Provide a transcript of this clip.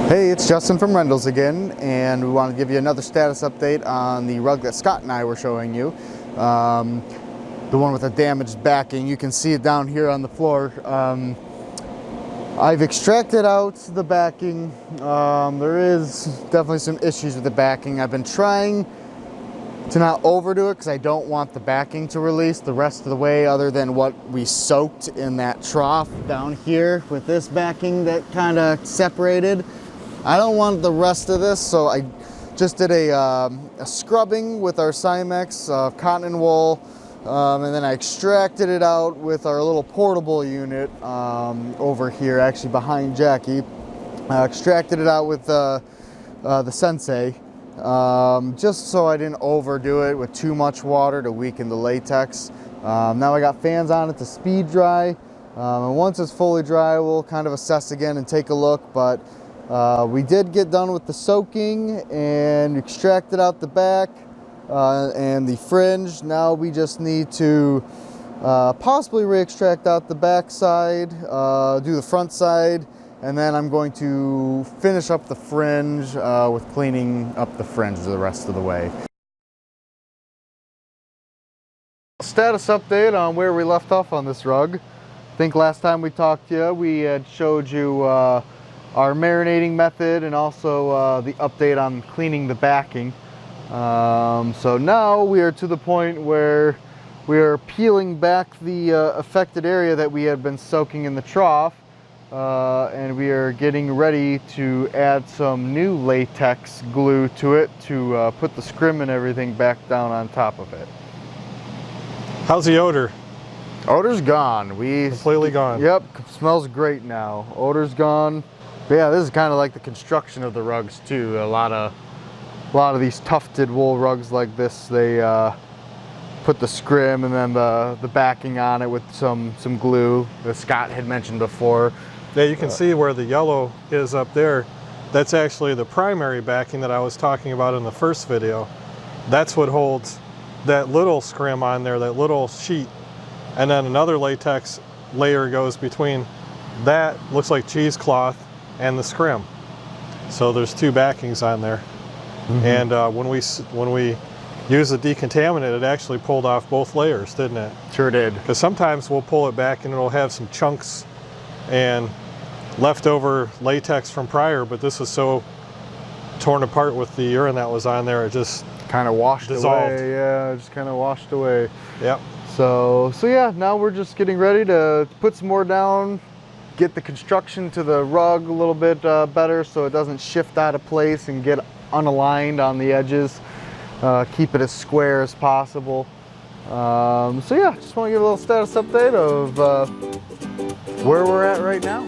Hey, it's Justin from Rendall's again, and we want to give you another status update on the rug that Scott and I were showing you. The one with the damaged backing. You can see it down here on the floor. I've extracted out the backing. There is definitely some issues with the backing. I've been trying to not overdo it because I don't want the backing to release the rest of the way, other than what we soaked in that trough down here with this backing that kind of separated. I don't want the rest of this, so I just did a scrubbing with our Cymex cotton and wool, and then I extracted it out with our little portable unit over here, actually behind Jackie. I extracted it out with the Sensei, just so I didn't overdo it with too much water to weaken the latex. Now I got fans on it to speed dry, and once it's fully dry, we'll kind of assess again and take a look. But we did get done with the soaking and extracted out the back and the fringe. Now we just need to possibly re-extract out the back side, do the front side, and then I'm going to finish up the fringe with cleaning up the fringe the rest of the way. Status update on where we left off on this rug. I think last time we talked to you, we had showed you our marinating method and also the update on cleaning the backing. So now we are to the point where we are peeling back the affected area that we had been soaking in the trough, and we are getting ready to add some new latex glue to it to put the scrim and everything back down on top of it. How's the odor? Odor's gone. Completely gone. Yep, smells great now. Odor's gone. But yeah, this is kind of like the construction of the rugs too. A lot of these tufted wool rugs like this, they put the scrim and then the backing on it with some glue that Scott had mentioned before. Yeah, you can see where the yellow is up there. That's actually the primary backing that I was talking about in the first video. That's what holds that little scrim on there, that little sheet. And then another latex layer goes between that, looks like cheesecloth, and the scrim. So there's two backings on there. Mm-hmm. And when we use the decontaminant, it actually pulled off both layers, didn't it? Sure did. Because sometimes we'll pull it back and it'll have some chunks and leftover latex from prior, but this is so torn apart with the urine that was on there, it just kind of washed dissolved. Away. Yeah, it just kind of washed away. Yep. So yeah, now we're just getting ready to put some more down, get the construction to the rug a little bit better so it doesn't shift out of place and get unaligned on the edges. Keep it as square as possible. So yeah, just want to give a little status update of where we're at right now.